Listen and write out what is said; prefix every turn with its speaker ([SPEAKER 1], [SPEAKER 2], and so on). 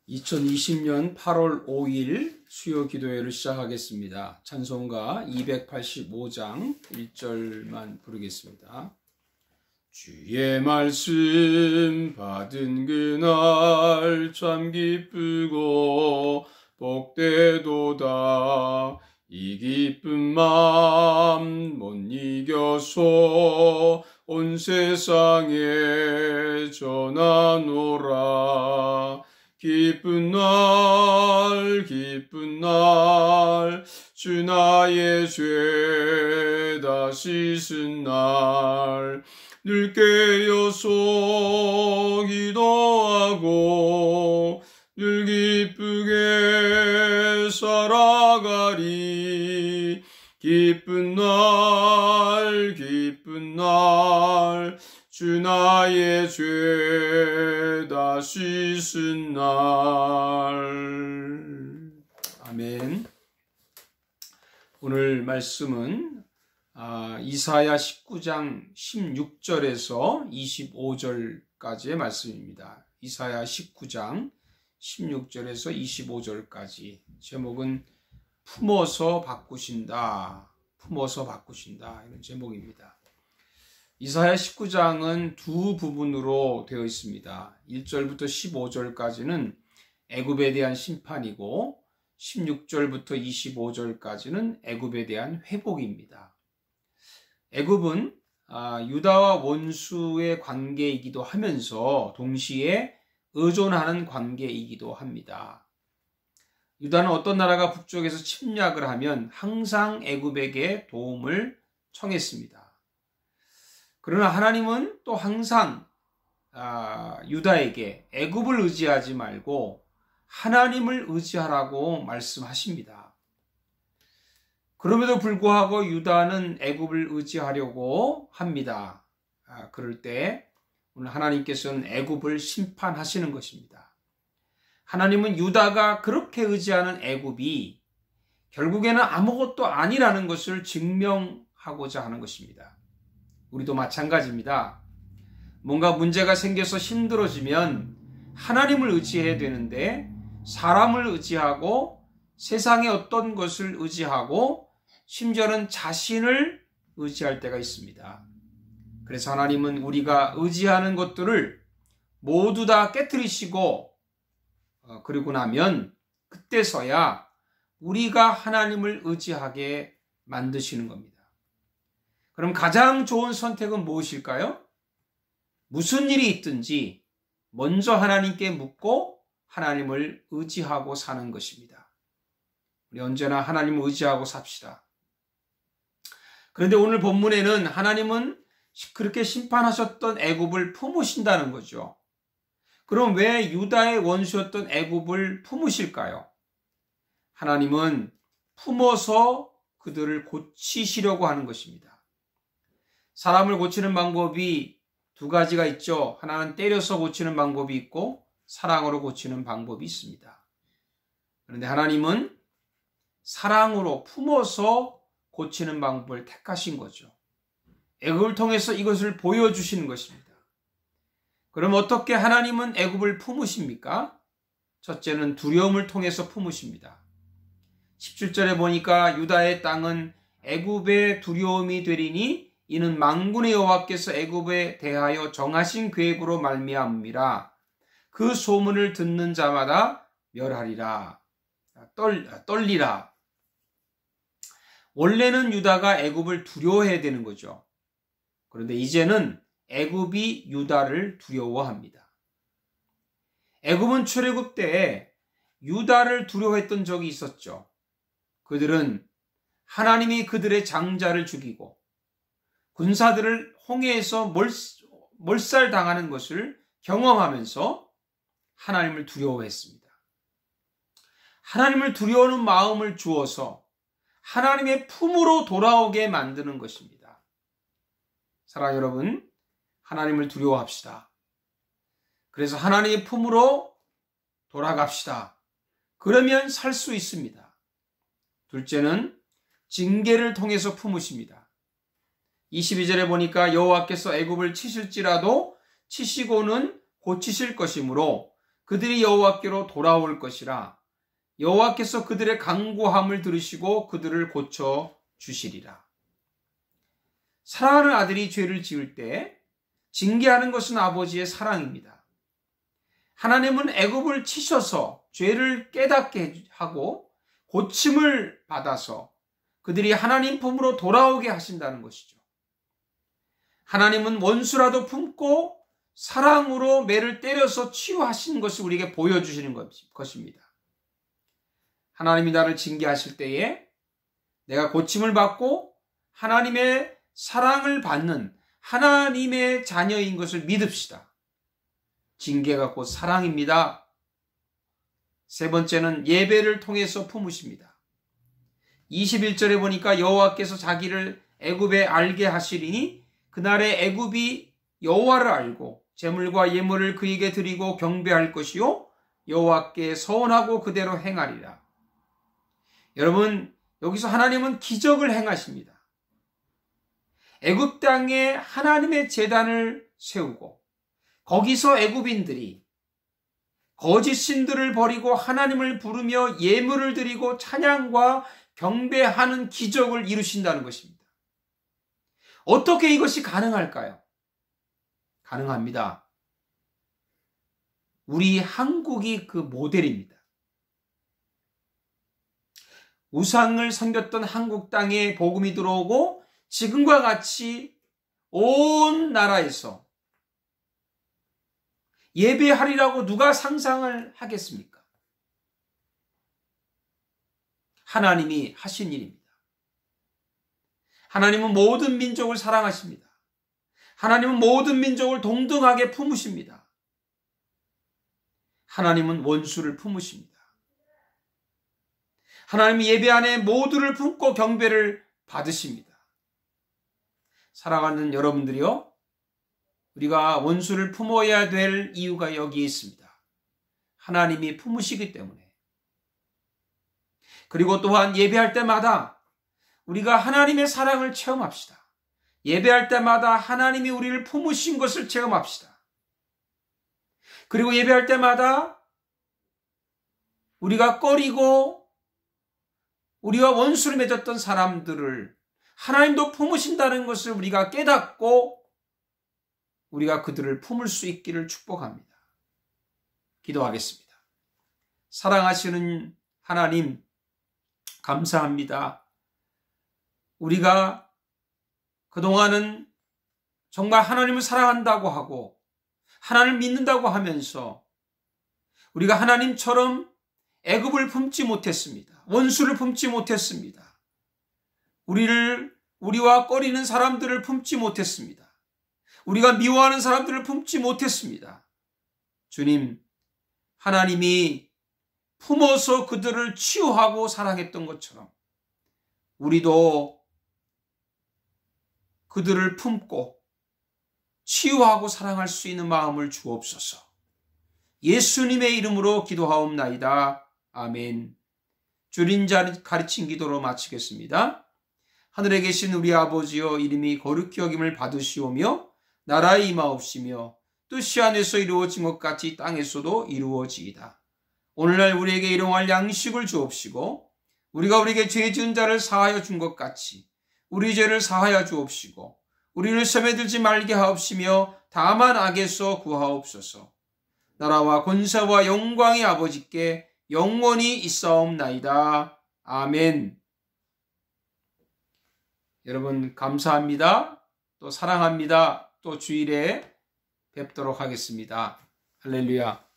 [SPEAKER 1] 2020년 8월 5일 수요 기도회를 시작하겠습니다. 찬송가 285장 1절만 부르겠습니다. 주의 말씀 받은 그날 참 기쁘고 복되도다. 이 기쁜 맘 못 이겨서 온 세상에 전하노라. 기쁜 날 주 나의 죄 다 씻은 날 늘 깨어서 기도하고 늘 기쁘게 살아가리. 기쁜 날 주 나의 죄 다 씻은 날. 아멘. 오늘 말씀은 이사야 19장 16절에서 25절까지의 말씀입니다. 이사야 19장 16절에서 25절까지. 제목은 품어서 바꾸신다. 이런 제목입니다. 이사야 19장은 두 부분으로 되어 있습니다. 1절부터 15절까지는 애굽에 대한 심판이고 16절부터 25절까지는 애굽에 대한 회복입니다. 애굽은 유다와 원수의 관계이기도 하면서 동시에 의존하는 관계이기도 합니다. 유다는 어떤 나라가 북쪽에서 침략을 하면 항상 애굽에게 도움을 청했습니다. 그러나 하나님은 또 항상 유다에게 애굽을 의지하지 말고 하나님을 의지하라고 말씀하십니다. 그럼에도 불구하고 유다는 애굽을 의지하려고 합니다. 그럴 때 오늘 하나님께서는 애굽을 심판하시는 것입니다. 하나님은 유다가 그렇게 의지하는 애굽이 결국에는 아무것도 아니라는 것을 증명하고자 하는 것입니다. 우리도 마찬가지입니다. 뭔가 문제가 생겨서 힘들어지면 하나님을 의지해야 되는데 사람을 의지하고 세상의 어떤 것을 의지하고 심지어는 자신을 의지할 때가 있습니다. 그래서 하나님은 우리가 의지하는 것들을 모두 다 깨트리시고 그리고 나면 그때서야 우리가 하나님을 의지하게 만드시는 겁니다. 그럼 가장 좋은 선택은 무엇일까요? 무슨 일이 있든지 먼저 하나님께 묻고 하나님을 의지하고 사는 것입니다. 우리 언제나 하나님을 의지하고 삽시다. 그런데 오늘 본문에는 하나님은 그렇게 심판하셨던 애굽을 품으신다는 거죠. 그럼 왜 유다의 원수였던 애굽을 품으실까요? 하나님은 품어서 그들을 고치시려고 하는 것입니다. 사람을 고치는 방법이 두 가지가 있죠. 하나는 때려서 고치는 방법이 있고 사랑으로 고치는 방법이 있습니다. 그런데 하나님은 사랑으로 품어서 고치는 방법을 택하신 거죠. 애굽을 통해서 이것을 보여주시는 것입니다. 그럼 어떻게 하나님은 애굽을 품으십니까? 첫째는 두려움을 통해서 품으십니다. 17절에 보니까 유다의 땅은 애굽의 두려움이 되리니 이는 만군의 여호와께서 애굽에 대하여 정하신 계획으로 말미암음이라. 그 소문을 듣는 자마다 멸하리라. 떨리라. 원래는 유다가 애굽을 두려워해야 되는 거죠. 그런데 이제는 애굽이 유다를 두려워합니다. 애굽은 출애굽 때에 유다를 두려워했던 적이 있었죠. 그들은 하나님이 그들의 장자를 죽이고 군사들을 홍해에서 몰살당하는 것을 경험하면서 하나님을 두려워했습니다. 하나님을 두려워하는 마음을 주어서 하나님의 품으로 돌아오게 만드는 것입니다. 사랑하는 여러분, 하나님을 두려워합시다. 그래서 하나님의 품으로 돌아갑시다. 그러면 살 수 있습니다. 둘째는 징계를 통해서 품으십니다. 22절에 보니까 여호와께서 애굽을 치실지라도 치시고는 고치실 것이므로 그들이 여호와께로 돌아올 것이라. 여호와께서 그들의 간구함을 들으시고 그들을 고쳐 주시리라. 사랑하는 아들이 죄를 지을 때 징계하는 것은 아버지의 사랑입니다. 하나님은 애굽을 치셔서 죄를 깨닫게 하고 고침을 받아서 그들이 하나님 품으로 돌아오게 하신다는 것이죠. 하나님은 원수라도 품고 사랑으로 매를 때려서 치유하시는 것을 우리에게 보여주시는 것입니다. 하나님이 나를 징계하실 때에 내가 고침을 받고 하나님의 사랑을 받는 하나님의 자녀인 것을 믿읍시다. 징계가 곧 사랑입니다. 세 번째는 예배를 통해서 품으십니다. 21절에 보니까 여호와께서 자기를 애굽에 알게 하시리니 그날에 애굽이 여호와를 알고 제물과 예물을 그에게 드리고 경배할 것이요 여호와께 서원하고 그대로 행하리라. 여러분, 여기서 하나님은 기적을 행하십니다. 애굽 땅에 하나님의 제단을 세우고 거기서 애굽인들이 거짓 신들을 버리고 하나님을 부르며 예물을 드리고 찬양과 경배하는 기적을 이루신다는 것입니다. 어떻게 이것이 가능할까요? 가능합니다. 우리 한국이 그 모델입니다. 우상을 섬겼던 한국 땅에 복음이 들어오고 지금과 같이 온 나라에서 예배하리라고 누가 상상을 하겠습니까? 하나님이 하신 일입니다. 하나님은 모든 민족을 사랑하십니다. 하나님은 모든 민족을 동등하게 품으십니다. 하나님은 원수를 품으십니다. 하나님이 예배 안에 모두를 품고 경배를 받으십니다. 사랑하는 여러분들이요, 우리가 원수를 품어야 될 이유가 여기에 있습니다. 하나님이 품으시기 때문에. 그리고 또한 예배할 때마다 우리가 하나님의 사랑을 체험합시다. 예배할 때마다 하나님이 우리를 품으신 것을 체험합시다. 그리고 예배할 때마다 우리가 꺼리고 우리와 원수를 맺었던 사람들을 하나님도 품으신다는 것을 우리가 깨닫고 우리가 그들을 품을 수 있기를 축복합니다. 기도하겠습니다. 사랑하시는 하나님, 감사합니다. 우리가 그동안은 정말 하나님을 사랑한다고 하고 하나님을 믿는다고 하면서 우리가 하나님처럼 애굽을 품지 못했습니다. 원수를 품지 못했습니다. 우리와 꺼리는 사람들을 품지 못했습니다. 우리가 미워하는 사람들을 품지 못했습니다. 주님, 하나님이 품어서 그들을 치유하고 사랑했던 것처럼 우리도 그들을 품고 치유하고 사랑할 수 있는 마음을 주옵소서. 예수님의 이름으로 기도하옵나이다. 아멘. 줄인 가르친 기도로 마치겠습니다. 하늘에 계신 우리 아버지여, 이름이 거룩히 여김을 받으시오며 나라에 임하옵시며 뜻이 하늘에서 이루어진 것 같이 땅에서도 이루어지이다. 오늘날 우리에게 일용할 양식을 주옵시고 우리가 우리에게 죄 지은 자를 사하여 준 것 같이 우리 죄를 사하여 주옵시고 우리를 시험에 들지 말게 하옵시며 다만 악에서 구하옵소서. 나라와 권세와 영광의 아버지께 영원히 있사옵나이다. 아멘. 여러분, 감사합니다. 또 사랑합니다. 또 주일에 뵙도록 하겠습니다. 할렐루야.